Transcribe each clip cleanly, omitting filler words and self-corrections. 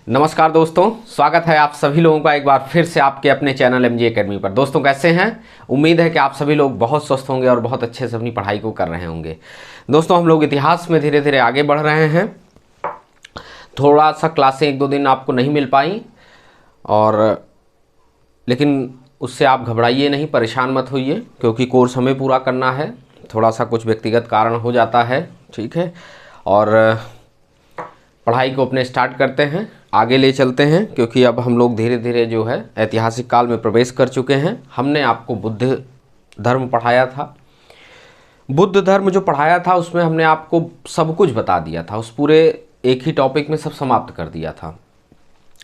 नमस्कार दोस्तों, स्वागत है आप सभी लोगों का एक बार फिर से आपके अपने चैनल एमजी एकेडमी पर। दोस्तों कैसे हैं? उम्मीद है कि आप सभी लोग बहुत स्वस्थ होंगे और बहुत अच्छे से अपनी पढ़ाई को कर रहे होंगे। दोस्तों हम लोग इतिहास में धीरे धीरे आगे बढ़ रहे हैं। थोड़ा सा क्लासें एक दो दिन आपको नहीं मिल पाई लेकिन उससे आप घबराइए नहीं, परेशान मत होइए, क्योंकि कोर्स हमें पूरा करना है। थोड़ा सा कुछ व्यक्तिगत कारण हो जाता है, ठीक है। और पढ़ाई को अपने स्टार्ट करते हैं, आगे ले चलते हैं, क्योंकि अब हम लोग धीरे धीरे जो है ऐतिहासिक काल में प्रवेश कर चुके हैं। हमने आपको बुद्ध धर्म पढ़ाया था। बुद्ध धर्म जो पढ़ाया था उसमें हमने आपको सब कुछ बता दिया था, उस पूरे एक ही टॉपिक में सब समाप्त कर दिया था।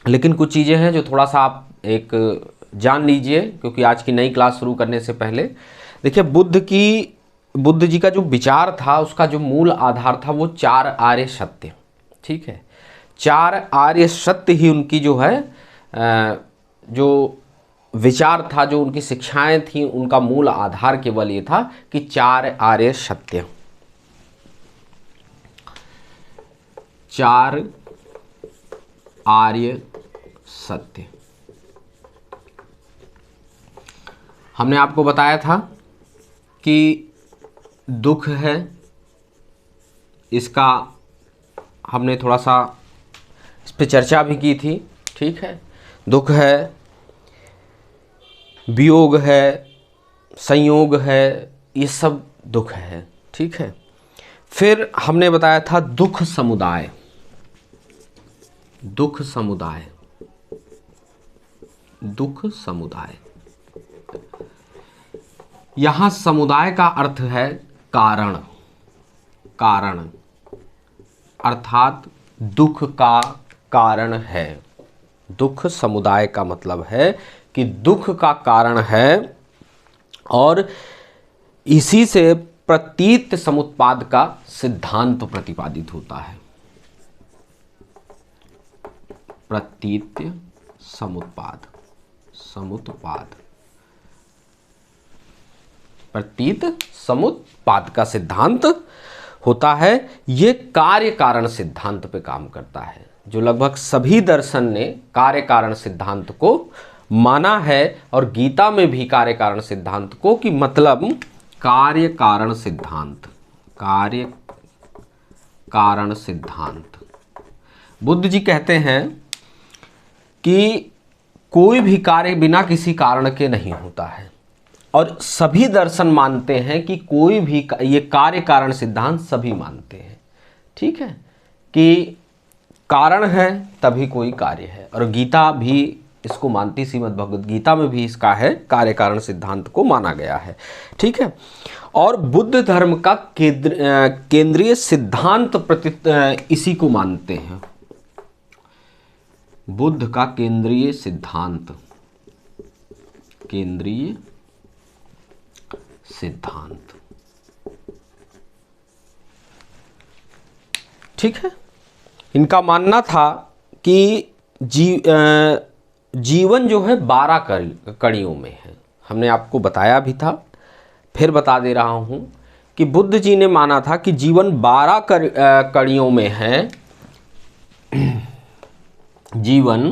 लेकिन कुछ चीज़ें हैं जो थोड़ा सा आप एक जान लीजिए, क्योंकि आज की नई क्लास शुरू करने से पहले देखिए, बुद्ध जी का जो विचार था, उसका जो मूल आधार था वो 4 आर्य सत्य, ठीक है। 4 आर्य सत्य ही उनकी जो है जो विचार था, जो उनकी शिक्षाएं थी, उनका मूल आधार केवल ये था कि 4 आर्य सत्य, 4 आर्य सत्य। हमने आपको बताया था कि दुख है, इसका हमने थोड़ा सा इस पर चर्चा भी की थी, ठीक है। दुख है, वियोग है, संयोग है, ये सब दुख है, ठीक है। फिर हमने बताया था दुख समुदाय, दुख समुदाय, दुख समुदाय। यहां समुदाय का अर्थ है कारण, कारण अर्थात दुख का कारण है। दुख समुदाय का मतलब है कि दुख का कारण है, और इसी से प्रतीत समुत्पाद का सिद्धांत प्रतिपादित होता है। प्रतीत समुत्पाद, समुत्पाद, प्रतीत समुत्पाद का सिद्धांत होता है। ये कार्य कारण सिद्धांत पे काम करता है, जो लगभग सभी दर्शन ने कार्य कारण सिद्धांत को माना है, और गीता में भी कार्य कारण सिद्धांत को, कि मतलब कार्य कारण सिद्धांत, कार्य कारण सिद्धांत। बुद्ध जी कहते हैं कि कोई भी कार्य बिना किसी कारण के नहीं होता है, और सभी दर्शन मानते हैं कि कोई भी, ये कार्य कारण सिद्धांत सभी मानते हैं, ठीक है, कि कारण है तभी कोई कार्य है। और गीता भी इसको मानती, श्रीमद् भगवद गीता में भी इसका है, कार्य कारण सिद्धांत को माना गया है, ठीक है। और बुद्ध धर्म का केंद्रीय सिद्धांत इसी को मानते हैं। बुद्ध का केंद्रीय सिद्धांत, केंद्रीय सिद्धांत, ठीक है। इनका मानना था कि जीवन जो है 12 कड़ियों में है। हमने आपको बताया भी था, फिर बता दे रहा हूं कि बुद्ध जी ने माना था कि जीवन 12 कड़ियों में है। जीवन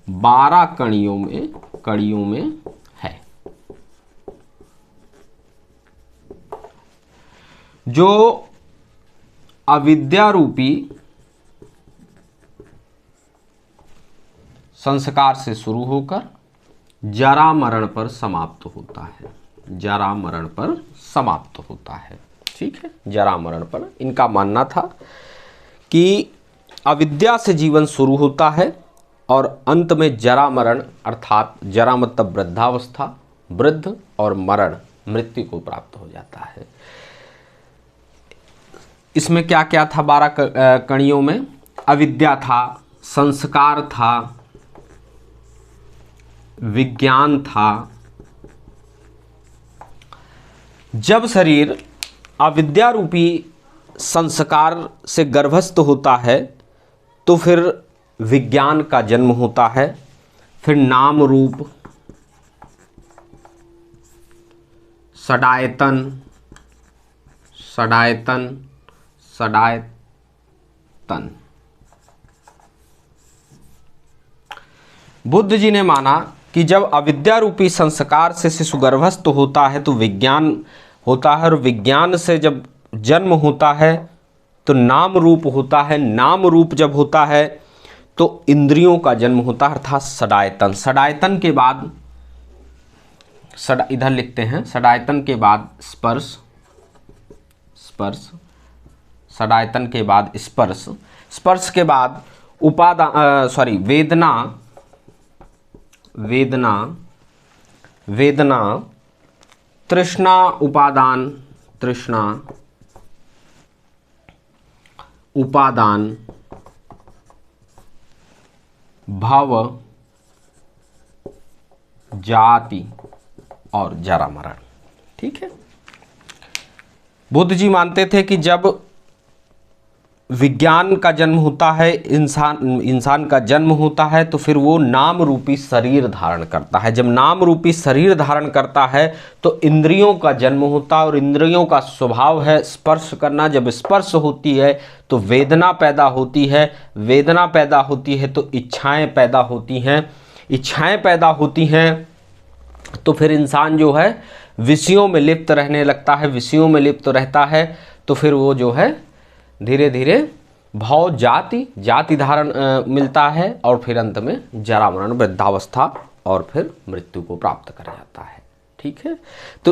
12 कड़ियों में है। जो अविद्या रूपी संस्कार से शुरू होकर जरा मरण पर समाप्त होता है, जरा मरण पर समाप्त होता है, ठीक है। जरा मरण पर इनका मानना था कि अविद्या से जीवन शुरू होता है, और अंत में जरा मरण, अर्थात जरा मतलब वृद्धावस्था, वृद्ध, और मरण मृत्यु को प्राप्त हो जाता है। इसमें क्या क्या था 12 कड़ियों में? अविद्या था, संस्कार था, विज्ञान था। जब शरीर अविद्या रूपी संस्कार से गर्भस्थ होता है तो फिर विज्ञान का जन्म होता है, फिर नाम रूप, षडायतन, षडायतन, षडायत तन। बुद्ध जी ने माना कि जब अविद्या रूपी संस्कार से शिशु गर्भस्थ होता है तो विज्ञान होता है, और विज्ञान से जब जन्म होता है तो नाम रूप होता है, नाम रूप जब होता है तो इंद्रियों का जन्म होता है, अर्थात षडायतन। षडायतन के बाद इधर लिखते हैं, षडायतन के बाद स्पर्श, स्पर्श, षडायतन के बाद स्पर्श, स्पर्श के बाद वेदना, वेदना, वेदना, तृष्णा उपादान, तृष्णा उपादान, भव, जाति और जरा मरण। ठीक है। बुद्ध जी मानते थे कि जब विज्ञान का जन्म होता है, इंसान का जन्म होता है, तो फिर वो नाम रूपी शरीर धारण करता है। जब नाम रूपी शरीर धारण करता है तो इंद्रियों का जन्म होता है, और इंद्रियों का स्वभाव है स्पर्श करना। जब स्पर्श होती है तो वेदना पैदा होती है, वेदना पैदा होती है तो इच्छाएं पैदा होती हैं, इच्छाएं पैदा होती हैं तो फिर इंसान जो है विषयों में लिप्त रहने लगता है, विषयों में लिप्त रहता है तो फिर वो जो है धीरे धीरे भव, जाति धारण मिलता है, और फिर अंत में जरा मरण, वृद्धावस्था और फिर मृत्यु को प्राप्त कर जाता है। ठीक है। तो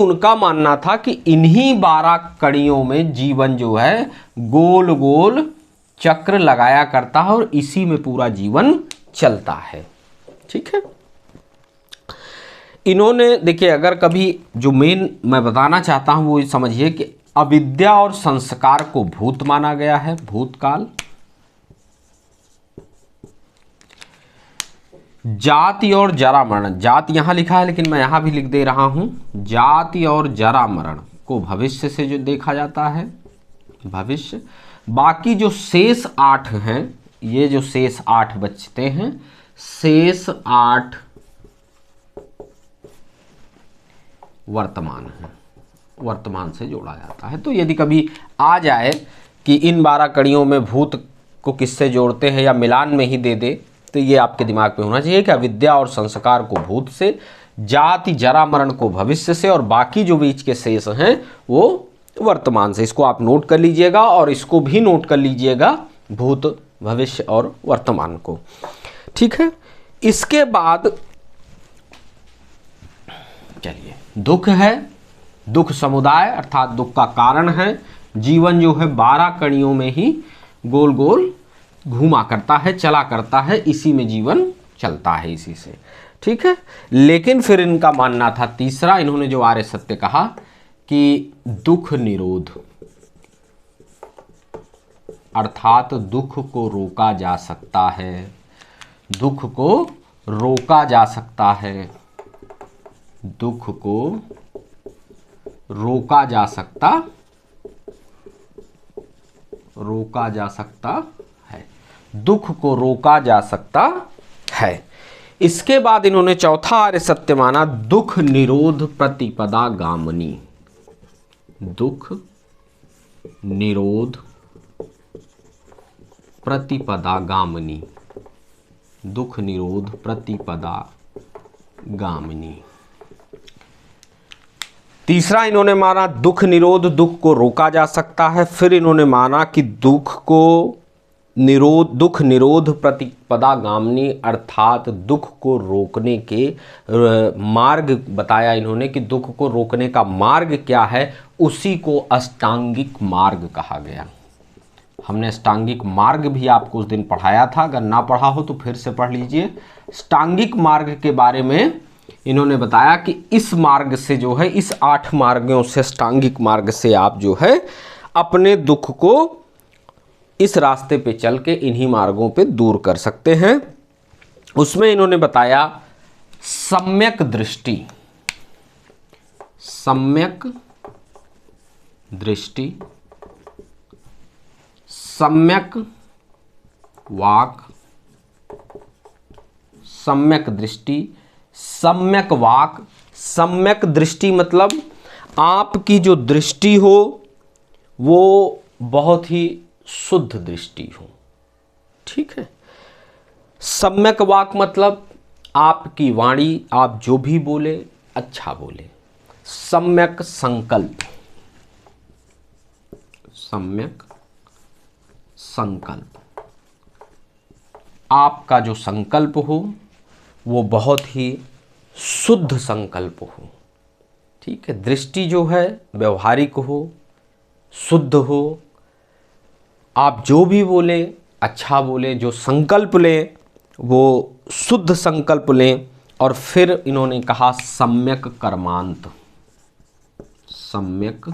उनका मानना था कि इन्हीं 12 कड़ियों में जीवन जो है गोल गोल चक्र लगाया करता है और इसी में पूरा जीवन चलता है। ठीक है। इन्होंने देखिए, अगर कभी जो मेन मैं बताना चाहता हूं वो समझिए कि अविद्या और संस्कार को भूत माना गया है, भूतकाल। जाति और जरा मरण, जाति यहां लिखा है लेकिन मैं यहां भी लिख दे रहा हूं, जाति और जरा मरण को भविष्य से जो देखा जाता है, भविष्य। बाकी जो शेष 8 हैं, ये जो शेष 8 बचते हैं, शेष 8 वर्तमान है, वर्तमान से जोड़ा जाता है। तो यदि कभी आ जाए कि इन 12 कड़ियों में भूत को किससे जोड़ते हैं या मिलान में ही दे दे, तो ये आपके दिमाग में होना चाहिए कि अविद्या और संस्कार को भूत से, जाति जरा मरण को भविष्य से, और बाकी जो बीच के शेष हैं वो वर्तमान से। इसको आप नोट कर लीजिएगा और इसको भी नोट कर लीजिएगा, भूत, भविष्य और वर्तमान को। ठीक है। इसके बाद चलिए, दुख है, दुख समुदाय अर्थात दुख का कारण है। जीवन जो है 12 कड़ियों में ही गोल गोल घूमा करता है, चला करता है, इसी में जीवन चलता है, इसी से। ठीक है। लेकिन फिर इनका मानना था तीसरा, इन्होंने जो आर्य सत्य कहा कि दुख निरोध अर्थात दुख को रोका जा सकता है, दुख को रोका जा सकता है, दुख को रोका जा सकता है, दुख को रोका जा सकता है। इसके बाद इन्होंने चौथा आर्य सत्य माना दुख निरोध प्रतिपदा गामिनी, दुख निरोध प्रतिपदा गामिनी, दुख निरोध प्रतिपदा गामिनी। तीसरा इन्होंने माना दुख निरोध, दुख को रोका जा सकता है। फिर इन्होंने माना कि दुख निरोध प्रतिपदा गामिनी अर्थात दुख को रोकने के मार्ग बताया इन्होंने कि दुख को रोकने का मार्ग क्या है, उसी को अष्टांगिक मार्ग कहा गया। हमने अष्टांगिक मार्ग भी आपको उस दिन पढ़ाया था, अगर ना पढ़ा हो तो फिर से पढ़ लीजिए। अष्टांगिक मार्ग के बारे में इन्होंने बताया कि इस मार्ग से जो है, इस 8 मार्गों से, अष्टांगिक मार्ग से आप जो है अपने दुख को इस रास्ते पे चल के इन्हीं मार्गों पे दूर कर सकते हैं। उसमें इन्होंने बताया सम्यक दृष्टि, सम्यक दृष्टि, सम्यक वाक, सम्यक दृष्टि, सम्यक वाक। सम्यक दृष्टि मतलब आपकी जो दृष्टि हो वो बहुत ही शुद्ध दृष्टि हो। ठीक है। सम्यक वाक मतलब आपकी वाणी, आप जो भी बोले अच्छा बोले। सम्यक संकल्प, सम्यक संकल्प, आपका जो संकल्प हो वो बहुत ही शुद्ध संकल्प हो। ठीक है। दृष्टि जो है व्यवहारिक हो, शुद्ध हो, आप जो भी बोले अच्छा बोले, जो संकल्प लें वो शुद्ध संकल्प लें। और फिर इन्होंने कहा सम्यक कर्मांत, सम्यक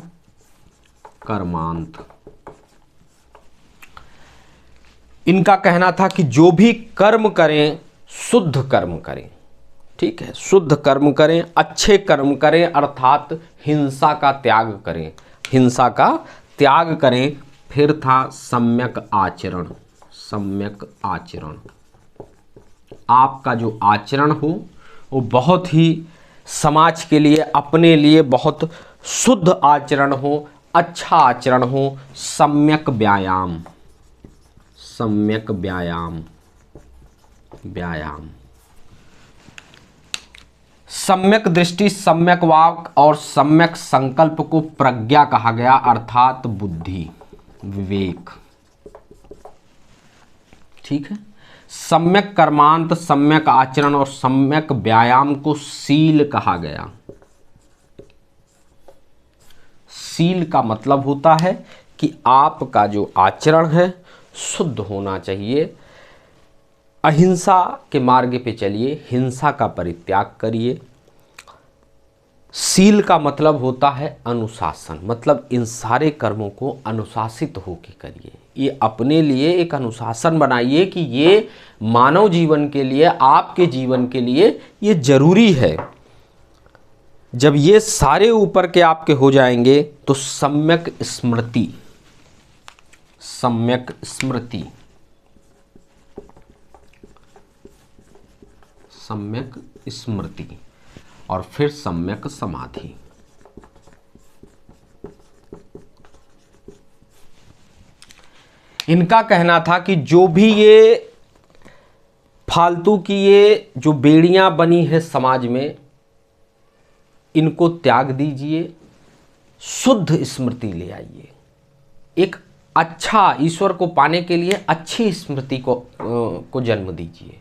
कर्मांत। इनका कहना था कि जो भी कर्म करें शुद्ध कर्म करें। ठीक है। शुद्ध कर्म करें, अच्छे कर्म करें, अर्थात हिंसा का त्याग करें, हिंसा का त्याग करें। फिर था सम्यक आचरण, सम्यक आचरण। आपका जो आचरण हो वो बहुत ही समाज के लिए, अपने लिए बहुत शुद्ध आचरण हो, अच्छा आचरण हो। सम्यक व्यायाम, सम्यक व्यायाम, व्यायाम। सम्यक दृष्टि, सम्यक वाक और सम्यक संकल्प को प्रज्ञा कहा गया, अर्थात बुद्धि, विवेक। ठीक है। सम्यक कर्मांत, सम्यक आचरण और सम्यक व्यायाम को सील कहा गया। सील का मतलब होता है कि आपका जो आचरण है शुद्ध होना चाहिए। अहिंसा के मार्ग पे चलिए, हिंसा का परित्याग करिए। सील का मतलब होता है अनुशासन, मतलब इन सारे कर्मों को अनुशासित होकर करिए। ये अपने लिए एक अनुशासन बनाइए कि ये मानव जीवन के लिए, आपके जीवन के लिए ये जरूरी है। जब ये सारे ऊपर के आपके हो जाएंगे तो सम्यक स्मृति, सम्यक स्मृति, सम्यक स्मृति और फिर सम्यक समाधि। इनका कहना था कि जो भी ये फालतू की ये जो बेड़ियां बनी है समाज में, इनको त्याग दीजिए, शुद्ध स्मृति ले आइए। एक अच्छा, ईश्वर को पाने के लिए अच्छी स्मृति को जन्म दीजिए।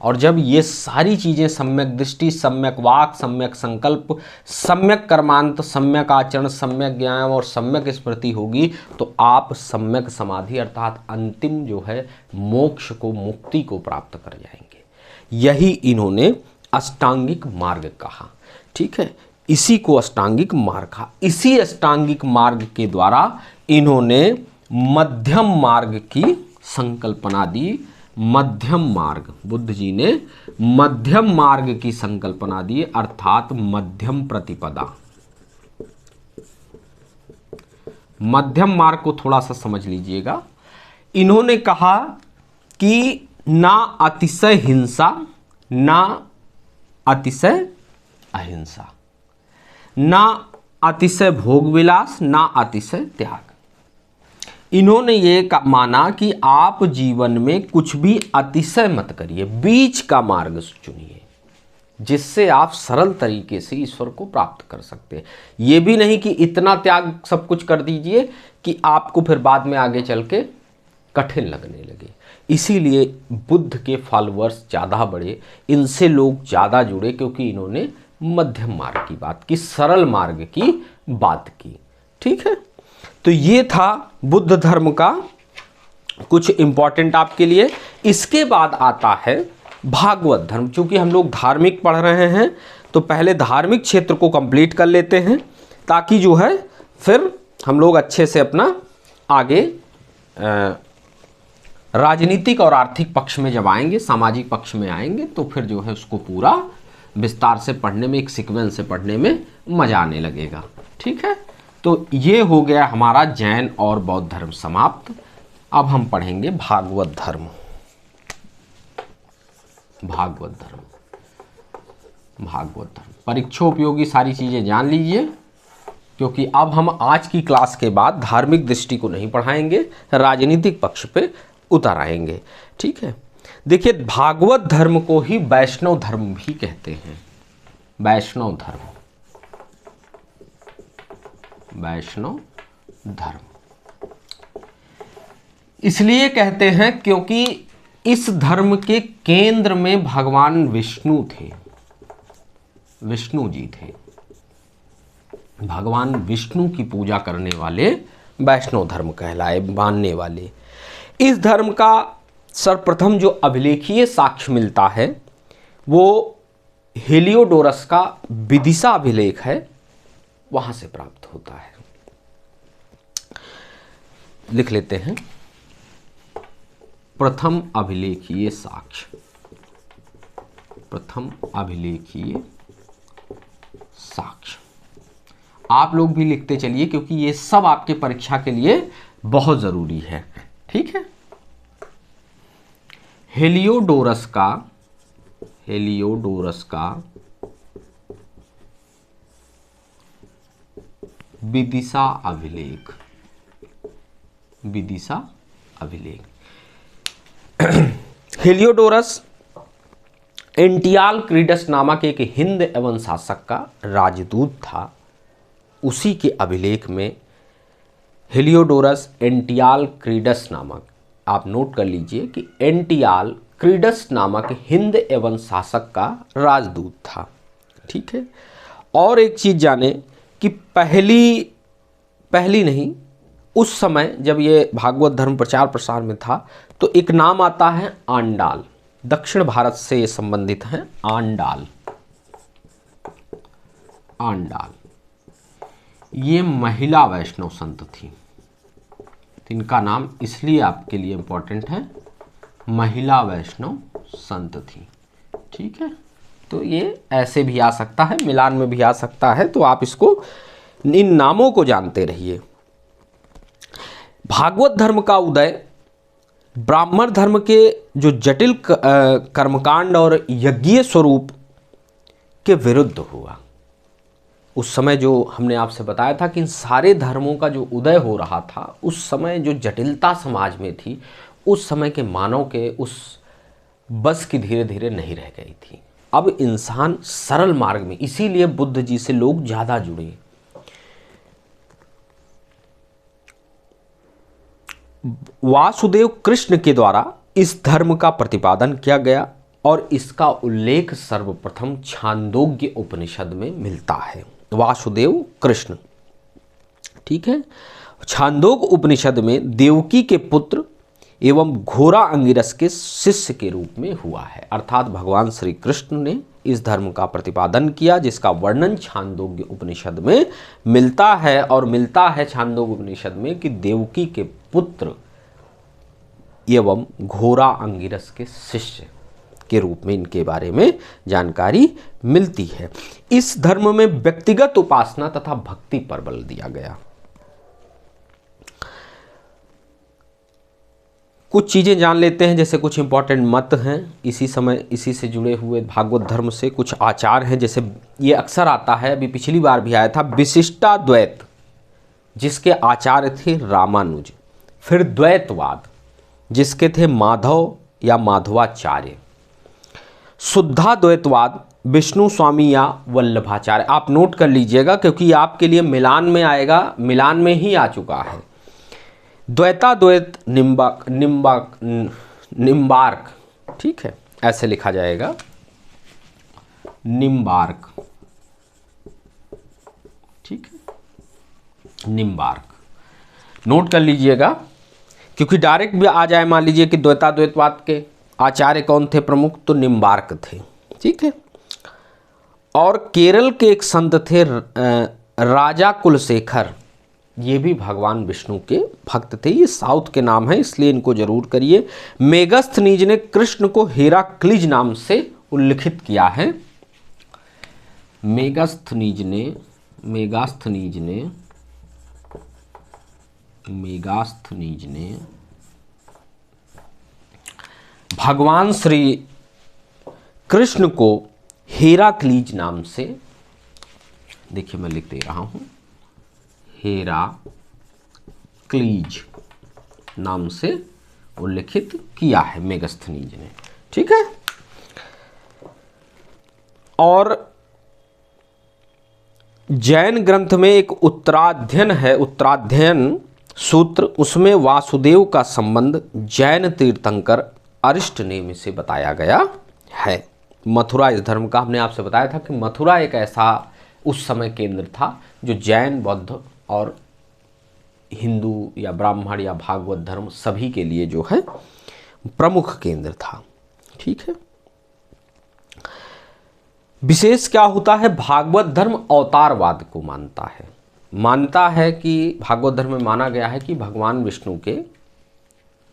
और जब ये सारी चीज़ें, सम्यक दृष्टि, सम्यक वाक, सम्यक संकल्प, सम्यक कर्मांत, सम्यक आचरण, सम्यक ज्ञान और सम्यक स्मृति होगी तो आप सम्यक समाधि अर्थात अंतिम जो है मोक्ष को, मुक्ति को प्राप्त कर जाएंगे। यही इन्होंने अष्टांगिक मार्ग कहा। ठीक है। इसी को अष्टांगिक मार्ग कहा। इसी अष्टांगिक मार्ग के द्वारा इन्होंने मध्यम मार्ग की संकल्पना दी। मध्यम मार्ग, बुद्ध जी ने मध्यम मार्ग की संकल्पना दी, अर्थात मध्यम प्रतिपदा। मध्यम मार्ग को थोड़ा सा समझ लीजिएगा। इन्होंने कहा कि ना अतिशय हिंसा, ना अतिशय अहिंसा, ना अतिशय भोग विलास, ना अतिशय त्याग। इन्होंने ये माना कि आप जीवन में कुछ भी अतिशय मत करिए, बीच का मार्ग चुनिए जिससे आप सरल तरीके से ईश्वर को प्राप्त कर सकते हैं। ये भी नहीं कि इतना त्याग सब कुछ कर दीजिए कि आपको फिर बाद में आगे चल के कठिन लगने लगे। इसीलिए बुद्ध के फॉलोअर्स ज़्यादा बढ़े, इनसे लोग ज़्यादा जुड़े, क्योंकि इन्होंने मध्यम मार्ग की बात की, सरल मार्ग की बात की। ठीक है। तो ये था बुद्ध धर्म का कुछ इंपॉर्टेंट आपके लिए। इसके बाद आता है भागवत धर्म। चूंकि हम लोग धार्मिक पढ़ रहे हैं तो पहले धार्मिक क्षेत्र को कंप्लीट कर लेते हैं, ताकि जो है फिर हम लोग अच्छे से अपना आगे राजनीतिक और आर्थिक पक्ष में जब आएंगे, सामाजिक पक्ष में आएंगे, तो फिर जो है उसको पूरा विस्तार से पढ़ने में, एक सीक्वेंस से पढ़ने में मजा आने लगेगा। ठीक है। तो ये हो गया हमारा जैन और बौद्ध धर्म समाप्त। अब हम पढ़ेंगे भागवत धर्म। भागवत धर्म, भागवत धर्म परीक्षा उपयोगी सारी चीजें जान लीजिए। क्योंकि अब हम आज की क्लास के बाद धार्मिक दृष्टि को नहीं पढ़ाएंगे, राजनीतिक पक्ष पे उतर आएंगे। ठीक है, देखिए भागवत धर्म को ही वैष्णव धर्म भी कहते हैं। वैष्णव धर्म, वैष्णव धर्म इसलिए कहते हैं क्योंकि इस धर्म के केंद्र में भगवान विष्णु थे, विष्णु जी थे। भगवान विष्णु की पूजा करने वाले वैष्णव धर्म कहलाए, मानने वाले। इस धर्म का सर्वप्रथम जो अभिलेखीय साक्ष्य मिलता है वो हेलियोडोरस का विदिशा अभिलेख है, वहां से प्राप्त होता है। लिख लेते हैं, प्रथम अभिलेखीय साक्ष्य, प्रथम अभिलेखीय साक्ष्य। आप लोग भी लिखते चलिए क्योंकि ये सब आपके परीक्षा के लिए बहुत जरूरी है। ठीक है, हेलियोडोरस का, हेलियोडोरस का विदिशा अभिलेख, विदिशा अभिलेख। हेलियोडोरस एंटियाल क्रीडस नामक एक हिंद एवं शासक का राजदूत था। उसी के अभिलेख में हेलियोडोरस एंटियाल क्रीडस नामक, आप नोट कर लीजिए कि एंटियाल क्रीडस नामक हिंद एवं शासक का राजदूत था। ठीक है, और एक चीज जाने कि पहली नहीं, उस समय जब ये भागवत धर्म प्रचार प्रसार में था तो एक नाम आता है आंडाल। दक्षिण भारत से ये संबंधित हैं, आंडाल। आंडाल ये महिला वैष्णव संत थी। इनका नाम इसलिए आपके लिए इंपॉर्टेंट है, महिला वैष्णव संत थी। ठीक है, तो ये ऐसे भी आ सकता है, मिलान में भी आ सकता है, तो आप इसको, इन नामों को जानते रहिए। भागवत धर्म का उदय ब्राह्मण धर्म के जो जटिल कर्मकांड और यज्ञीय स्वरूप के विरुद्ध हुआ। उस समय जो हमने आपसे बताया था कि इन सारे धर्मों का जो उदय हो रहा था, उस समय जो जटिलता समाज में थी, उस समय के मानव के उस बस की धीरे धीरे नहीं रह गई थी। अब इंसान सरल मार्ग में, इसीलिए बुद्ध जी से लोग ज़्यादा जुड़े। वासुदेव कृष्ण के द्वारा इस धर्म का प्रतिपादन किया गया और इसका उल्लेख सर्वप्रथम छांदोग्य उपनिषद में मिलता है। वासुदेव कृष्ण, ठीक है, छांदोग उपनिषद में देवकी के पुत्र एवं घोरा अंगिरस के शिष्य के रूप में हुआ है। अर्थात भगवान श्री कृष्ण ने इस धर्म का प्रतिपादन किया, जिसका वर्णन छांदोग्य उपनिषद में मिलता है। और मिलता है छांदोग्य उपनिषद में कि देवकी के पुत्र एवं घोरा अंगिरस के शिष्य के रूप में इनके बारे में जानकारी मिलती है। इस धर्म में व्यक्तिगत उपासना तथा भक्ति पर बल दिया गया। कुछ चीजें जान लेते हैं, जैसे कुछ इंपॉर्टेंट मत हैं इसी समय, इसी से जुड़े हुए भागवत धर्म से कुछ आचार हैं। जैसे ये अक्सर आता है, अभी पिछली बार भी आया था, विशिष्टाद्वैत जिसके आचार्य थे रामानुज। फिर द्वैतवाद जिसके थे माधव या माधवाचार्य। शुद्धाद्वैतवाद विष्णु स्वामी या वल्लभाचार्य। आप नोट कर लीजिएगा क्योंकि आपके लिए मिलान में आएगा, मिलान में ही आ चुका है। द्वैताद्वैत निम्बार्क, ठीक है, ऐसे लिखा जाएगा, निम्बार्क, ठीक है, निम्बार्क नोट कर लीजिएगा क्योंकि डायरेक्ट भी आ जाए। मान लीजिए कि द्वैताद्वैतवाद के आचार्य कौन थे प्रमुख, तो निम्बार्क थे। ठीक है, और केरल के एक संत थे राजा कुलशेखर, ये भी भगवान विष्णु के भक्त थे। ये साउथ के नाम है इसलिए इनको जरूर करिए। मेगस्थनीज ने कृष्ण को हेराक्लिज नाम से उल्लिखित किया है। मेगास्थनीज ने भगवान श्री कृष्ण को हेराक्लीज नाम से, देखिए मैं लिख दे रहा हूं, हेराक्लीज नाम से उल्लेखित किया है मेगस्थनीज ने। ठीक है। और जैन ग्रंथ में एक उत्तराध्ययन है, उत्तराध्ययन सूत्र, उसमें वासुदेव का संबंध जैन तीर्थंकर अरिष्टनेमि से बताया गया है। मथुरा इस धर्म का, हमने आपसे बताया था कि मथुरा एक ऐसा उस समय केंद्र था जो जैन, बौद्ध और हिंदू या ब्राह्मण या भागवत धर्म सभी के लिए जो है प्रमुख केंद्र था। ठीक है। विशेष क्या होता है, भागवत धर्म अवतारवाद को मानता है कि भागवत धर्म में माना गया है कि भगवान विष्णु के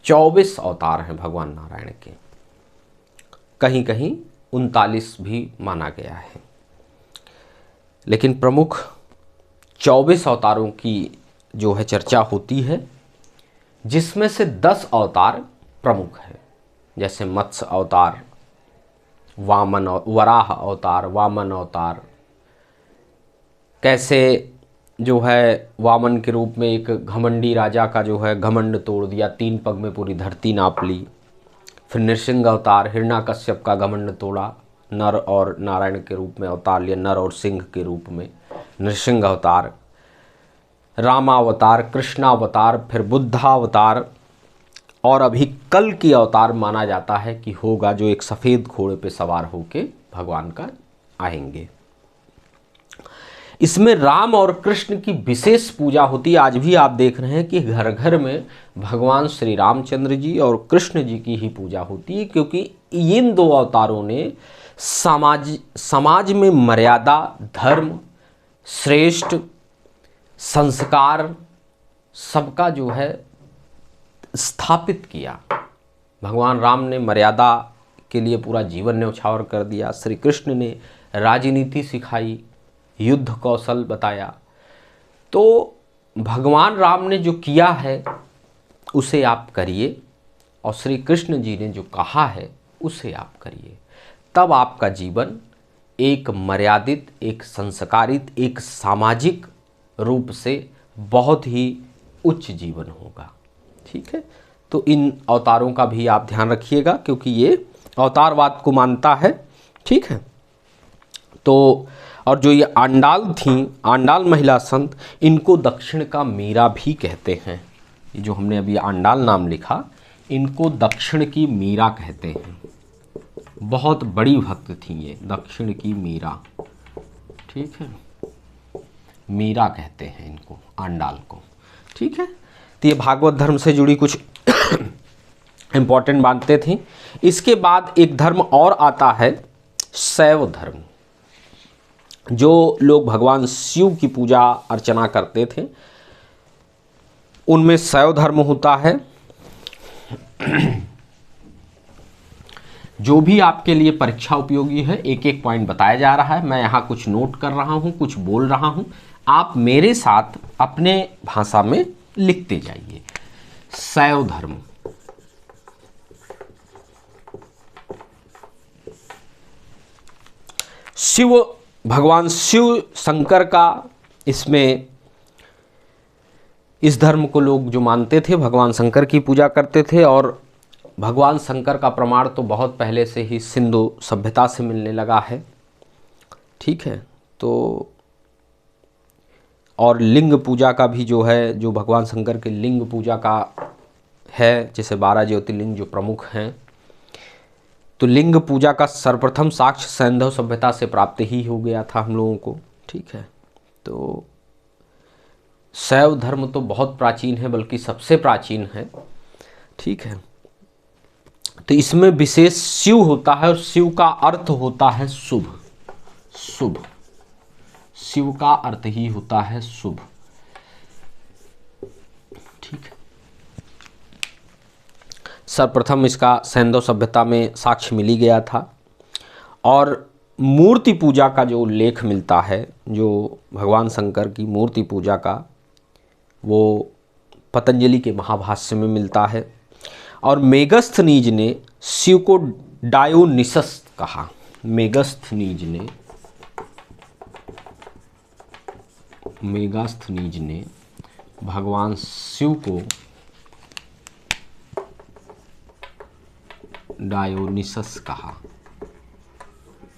24 अवतार हैं भगवान नारायण के, कहीं कहीं 39 भी माना गया है, लेकिन प्रमुख 24 अवतारों की जो है चर्चा होती है, जिसमें से 10 अवतार प्रमुख है, जैसे मत्स्य अवतार, वामन, वराह अवतार, वामन अवतार। कैसे जो है वामन के रूप में एक घमंडी राजा का जो है घमंड तोड़ दिया, 3 पग में पूरी धरती नाप ली। फिर नृसिंह अवतार, हिरण्याकश्यप का घमंड तोड़ा, नर और नारायण के रूप में अवतार लिया, नर और सिंह के रूप में नृसिंह अवतार, रामावतार, कृष्णावतार, फिर बुद्धावतार, और अभी कल की अवतार माना जाता है कि होगा, जो एक सफ़ेद घोड़े पे सवार होके भगवान का आएंगे। इसमें राम और कृष्ण की विशेष पूजा होती है। आज भी आप देख रहे हैं कि घर घर में भगवान श्री रामचंद्र जी और कृष्ण जी की ही पूजा होती है, क्योंकि इन 2 अवतारों ने समाज में मर्यादा, धर्म, श्रेष्ठ, संस्कार सबका जो है स्थापित किया। भगवान राम ने मर्यादा के लिए पूरा जीवन न्यौछावर कर दिया, श्री कृष्ण ने राजनीति सिखाई, युद्ध कौशल बताया। तो भगवान राम ने जो किया है उसे आप करिए, और श्री कृष्ण जी ने जो कहा है उसे आप करिए, तब आपका जीवन एक मर्यादित, एक संस्कारित, एक सामाजिक रूप से बहुत ही उच्च जीवन होगा। ठीक है। तो इन अवतारों का भी आप ध्यान रखिएगा, क्योंकि ये अवतारवाद को मानता है। ठीक है। तो और जो ये आंडाल थीं, आंडाल महिला संत, इनको दक्षिण का मीरा भी कहते हैं। ये जो हमने अभी आंडाल नाम लिखा, इनको दक्षिण की मीरा कहते हैं। बहुत बड़ी भक्त थी ये, दक्षिण की मीरा। ठीक है। मीरा कहते हैं इनको, आंडाल को। ठीक है। तो ये भागवत धर्म से जुड़ी कुछ इंपॉर्टेंट बातें थी। इसके बाद एक धर्म और आता है, शैव धर्म। जो लोग भगवान शिव की पूजा अर्चना करते थे, उनमें शैव धर्म होता है। जो भी आपके लिए परीक्षा उपयोगी है, एक एक पॉइंट बताया जा रहा है। मैं यहाँ कुछ नोट कर रहा हूँ, कुछ बोल रहा हूँ, आप मेरे साथ अपने भाषा में लिखते जाइए। शैव धर्म, शिव, भगवान शिव शंकर का, इसमें इस धर्म को लोग जो मानते थे भगवान शंकर की पूजा करते थे। और भगवान शंकर का प्रमाण तो बहुत पहले से ही सिंधु सभ्यता से मिलने लगा है। ठीक है। तो और लिंग पूजा का भी जो है, जो भगवान शंकर के लिंग पूजा का है, जैसे 12 ज्योतिर्लिंग जो प्रमुख हैं, तो लिंग पूजा का सर्वप्रथम साक्ष्य सैंधव सभ्यता से प्राप्त ही हो गया था हम लोगों को। ठीक है। तो शैव धर्म तो बहुत प्राचीन है, बल्कि सबसे प्राचीन है। ठीक है। तो इसमें विशेष शिव होता है, और शिव का अर्थ होता है शुभ। शुभ, शिव का अर्थ ही होता है शुभ। ठीक है। सर्वप्रथम इसका सैंधव सभ्यता में साक्ष्य मिल गया था। और मूर्ति पूजा का जो उल्लेख मिलता है, जो भगवान शंकर की मूर्ति पूजा का, वो पतंजलि के महाभाष्य में मिलता है। और मेगस्थनीज ने शिव को डायोनिसस कहा। मेगास्थनीज ने भगवान शिव को डायोनिसस कहा।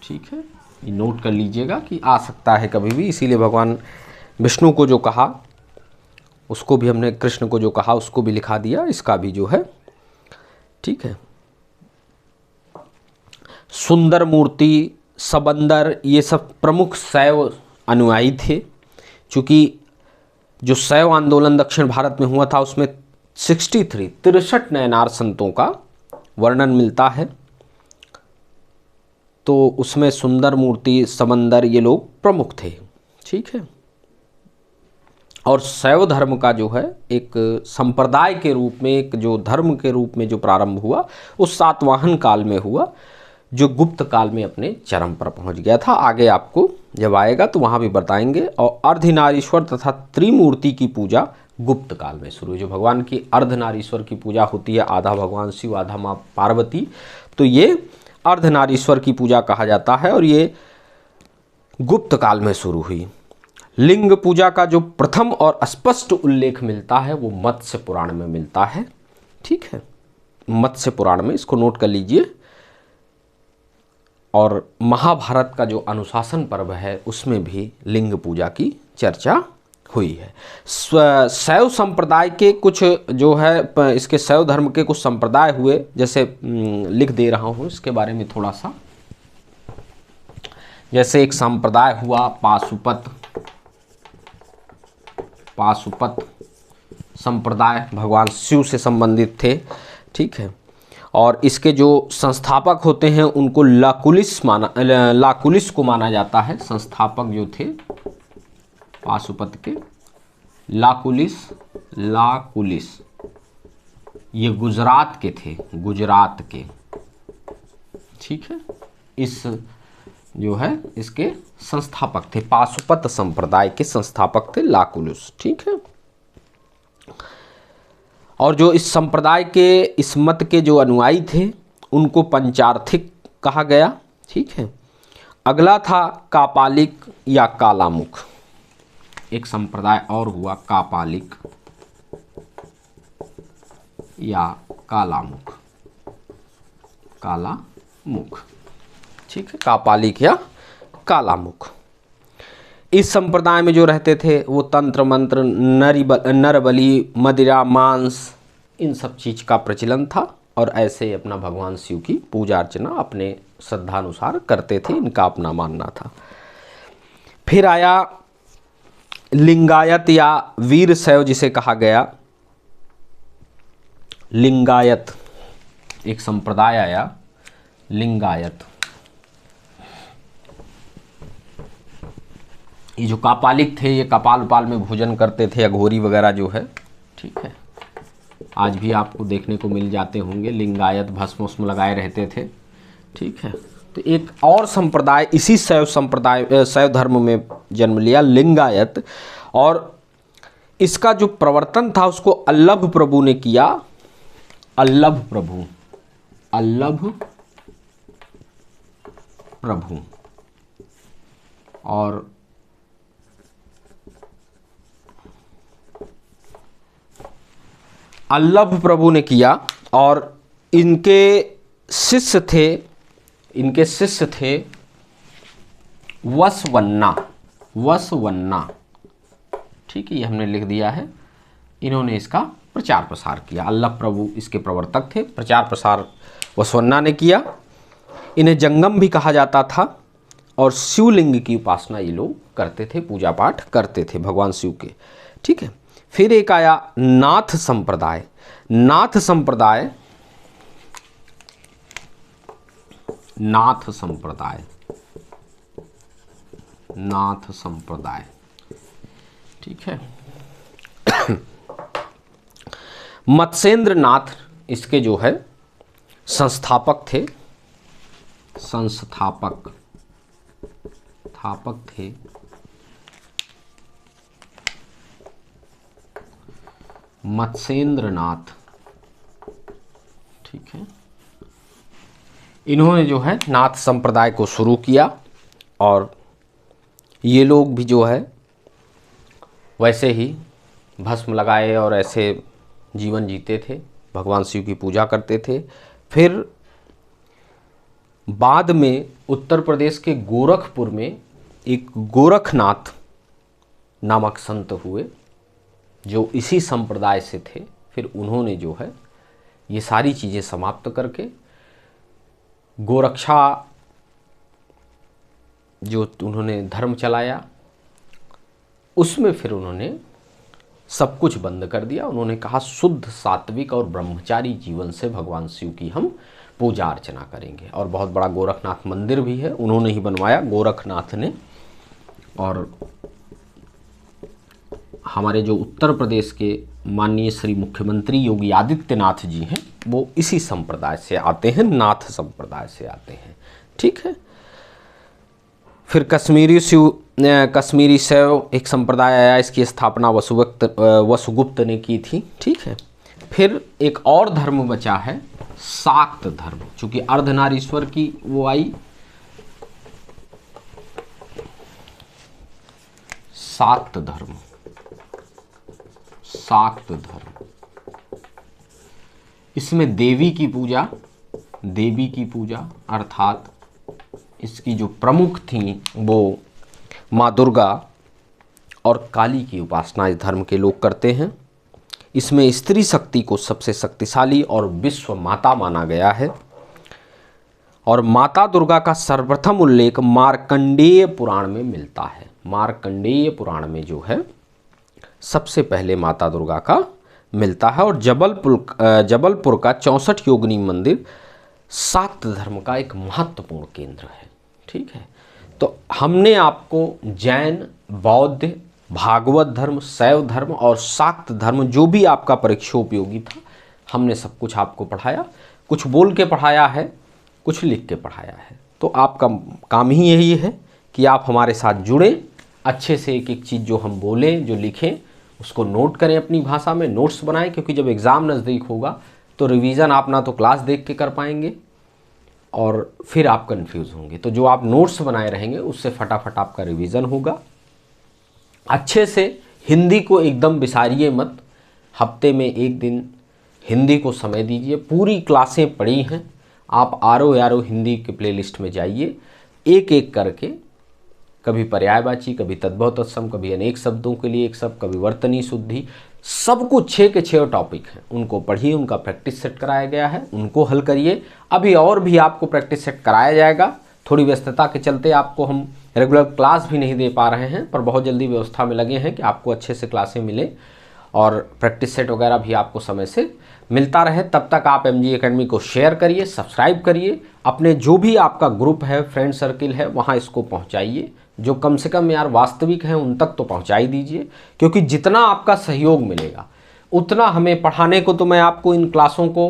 ठीक है, ये नोट कर लीजिएगा कि आ सकता है कभी भी, इसीलिए भगवान विष्णु को जो कहा उसको भी हमने, कृष्ण को जो कहा उसको भी लिखा दिया, इसका भी जो है। ठीक है, सुंदर मूर्ति, सबंदर, ये सब प्रमुख शैव अनुयायी थे। चूँकि जो शैव आंदोलन दक्षिण भारत में हुआ था उसमें 63 नयनार संतों का वर्णन मिलता है, तो उसमें सुंदर मूर्ति, समंदर, ये लोग प्रमुख थे। ठीक है, और शैव धर्म का जो है एक संप्रदाय के रूप में, एक जो धर्म के रूप में जो प्रारंभ हुआ उस सातवाहन काल में हुआ, जो गुप्त काल में अपने चरम पर पहुंच गया था। आगे आपको जब आएगा तो वहाँ भी बताएंगे। और अर्धनारीश्वर तथा त्रिमूर्ति की पूजा गुप्त काल में शुरू हुई। जो भगवान की अर्धनारीश्वर की पूजा होती है, आधा भगवान शिव आधा माँ पार्वती, तो ये अर्धनारीश्वर की पूजा कहा जाता है और ये गुप्त काल में शुरू हुई। लिंग पूजा का जो प्रथम और स्पष्ट उल्लेख मिलता है वो मत्स्य पुराण में मिलता है। ठीक है, मत्स्य पुराण में, इसको नोट कर लीजिए। और महाभारत का जो अनुशासन पर्व है उसमें भी लिंग पूजा की चर्चा हुई है। शैव संप्रदाय के कुछ जो है, इसके शैव धर्म के कुछ संप्रदाय हुए, जैसे लिख दे रहा हूँ इसके बारे में थोड़ा सा। जैसे एक संप्रदाय हुआ पाशुपत संप्रदाय, भगवान शिव से संबंधित थे। ठीक है, और इसके जो संस्थापक होते हैं उनको लाकुलिस को माना जाता है। संस्थापक जो थे पाशुपत के, लाकुलिस, ये गुजरात के थे, गुजरात के। ठीक है, इस जो है इसके संस्थापक थे, पाशुपत संप्रदाय के संस्थापक थे लाकुलिस। ठीक है, और जो इस संप्रदाय के, इस मत के जो अनुयायी थे उनको पंचार्थिक कहा गया। ठीक है, अगला था कापालिक या कालामुख। एक संप्रदाय और हुआ कापालिक या कालामुख। ठीक है, कापालिक या कालामुख। इस संप्रदाय में जो रहते थे वो तंत्र मंत्र, नरबली, मदिरा, मांस, इन सब चीज़ का प्रचलन था और ऐसे ही अपना भगवान शिव की पूजा अर्चना अपने श्रद्धानुसार करते थे, इनका अपना मानना था। फिर आया लिंगायत या वीर शैव जिसे कहा गया। लिंगायत एक संप्रदाय आया, लिंगायत। ये जो कापालिक थे ये कपाल उपाल में भोजन करते थे, अघोरी वगैरह जो है। ठीक है, आज भी आपको देखने को मिल जाते होंगे। लिंगायत भस्म उस्म लगाए रहते थे। ठीक है, तो एक और संप्रदाय इसी शैव धर्म में जन्म लिया, लिंगायत, और इसका जो प्रवर्तन था उसको अल्लभ प्रभु ने किया। अल्लभ प्रभु और अल्लभ प्रभु ने किया। और इनके शिष्य थे वसवन्ना। ठीक है, ये हमने लिख दिया है। इन्होंने इसका प्रचार प्रसार किया। अल्लभ प्रभु इसके प्रवर्तक थे, प्रचार प्रसार वसवन्ना ने किया। इन्हें जंगम भी कहा जाता था और शिवलिंग की उपासना ये लोग करते थे, पूजा पाठ करते थे भगवान शिव के। ठीक है, फिर एक आया नाथ संप्रदाय। नाथ संप्रदाय। ठीक है, मत्स्येंद्र नाथ इसके जो है संस्थापक थे, संस्थापक थे। मत्स्येंद्र नाथ। ठीक है, इन्होंने जो है नाथ संप्रदाय को शुरू किया और ये लोग भी जो है वैसे ही भस्म लगाए और ऐसे जीवन जीते थे, भगवान शिव की पूजा करते थे। फिर बाद में उत्तर प्रदेश के गोरखपुर में एक गोरखनाथ नामक संत हुए जो इसी संप्रदाय से थे। फिर उन्होंने जो है ये सारी चीज़ें समाप्त करके गोरक्षा जो उन्होंने धर्म चलाया उसमें फिर उन्होंने सब कुछ बंद कर दिया। उन्होंने कहा शुद्ध सात्विक और ब्रह्मचारी जीवन से भगवान शिव की हम पूजा अर्चना करेंगे। और बहुत बड़ा गोरखनाथ मंदिर भी है, उन्होंने ही बनवाया, गोरखनाथ ने। और हमारे जो उत्तर प्रदेश के माननीय श्री मुख्यमंत्री योगी आदित्यनाथ जी हैं वो इसी संप्रदाय से आते हैं, नाथ संप्रदाय से आते हैं। ठीक है। फिर कश्मीरी शैव एक संप्रदाय आया, इसकी स्थापना वसुगुप्त ने की थी। ठीक है। फिर एक और धर्म बचा है शाक्त धर्म, चूंकि अर्धनारीश्वर की वो आई, शाक्त धर्म। शाक्त धर्म, इसमें देवी की पूजा अर्थात इसकी जो प्रमुख थी वो माँ दुर्गा और काली की उपासना इस धर्म के लोग करते हैं। इसमें स्त्री शक्ति को सबसे शक्तिशाली और विश्व माता माना गया है। और माता दुर्गा का सर्वप्रथम उल्लेख मार्कंडेय पुराण में मिलता है। मार्कंडेय पुराण में जो है सबसे पहले माता दुर्गा का मिलता है। और जबलपुर का 64 योगिनी मंदिर शाक्त धर्म का एक महत्वपूर्ण केंद्र है। ठीक है। तो हमने आपको जैन, बौद्ध, भागवत धर्म, शैव धर्म और शाक्त धर्म जो भी आपका परीक्षोपयोगी था, हमने सब कुछ आपको पढ़ाया। कुछ बोल के पढ़ाया है, कुछ लिख के पढ़ाया है। तो आपका काम ही यही है कि आप हमारे साथ जुड़ें, अच्छे से एक एक चीज़ जो हम बोलें, जो लिखें, उसको नोट करें, अपनी भाषा में नोट्स बनाएं। क्योंकि जब एग्ज़ाम नज़दीक होगा तो रिवीजन आप ना तो क्लास देख के कर पाएंगे और फिर आप कंफ्यूज होंगे। तो जो आप नोट्स बनाए रहेंगे उससे फटाफट आपका रिवीजन होगा। अच्छे से हिंदी को एकदम बिसारिए मत, हफ्ते में एक दिन हिंदी को समय दीजिए। पूरी क्लासें पढ़ी हैं, आप आरो यारो हिंदी के प्लेलिस्ट में जाइए, एक एक करके, कभी पर्यायवाची, कभी तद्भव तत्सम, कभी अनेक शब्दों के लिए एक शब्द, कभी वर्तनी शुद्धि, सब कुछ 6 के 6 टॉपिक हैं, उनको पढ़िए। उनका प्रैक्टिस सेट कराया गया है, उनको हल करिए। अभी और भी आपको प्रैक्टिस सेट कराया जाएगा। थोड़ी व्यस्तता के चलते आपको हम रेगुलर क्लास भी नहीं दे पा रहे हैं, पर बहुत जल्दी व्यवस्था में लगे हैं कि आपको अच्छे से क्लासें मिले और प्रैक्टिस सेट वगैरह भी आपको समय से मिलता रहे। तब तक आप MG एकेडमी को शेयर करिए, सब्सक्राइब करिए, अपने जो भी आपका ग्रुप है, फ्रेंड सर्किल है, वहाँ इसको पहुँचाइए। जो कम से कम यार वास्तविक हैं उन तक तो पहुँचा ही दीजिए। क्योंकि जितना आपका सहयोग मिलेगा उतना हमें पढ़ाने को, तो मैं आपको इन क्लासों को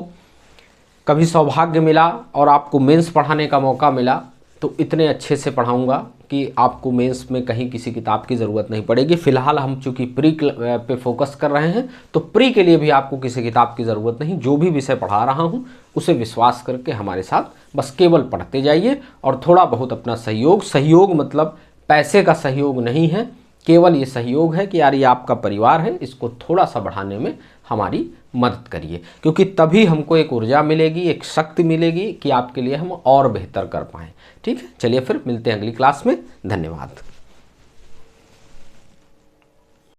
कभी सौभाग्य मिला और आपको मेंस पढ़ाने का मौका मिला तो इतने अच्छे से पढ़ाऊंगा कि आपको मेंस में कहीं किसी किताब की ज़रूरत नहीं पड़ेगी। फ़िलहाल हम चूँकि प्री पे फोकस कर रहे हैं तो प्री के लिए भी आपको किसी किताब की ज़रूरत नहीं। जो भी विषय पढ़ा रहा हूँ उसे विश्वास करके हमारे साथ बस केवल पढ़ते जाइए और थोड़ा बहुत अपना सहयोग मतलब पैसे का सहयोग नहीं है, केवल ये सहयोग है कि यार ये आपका परिवार है, इसको थोड़ा सा बढ़ाने में हमारी मदद करिए। क्योंकि तभी हमको एक ऊर्जा मिलेगी, एक शक्ति मिलेगी कि आपके लिए हम और बेहतर कर पाएँ। ठीक है, चलिए फिर मिलते हैं अगली क्लास में। धन्यवाद।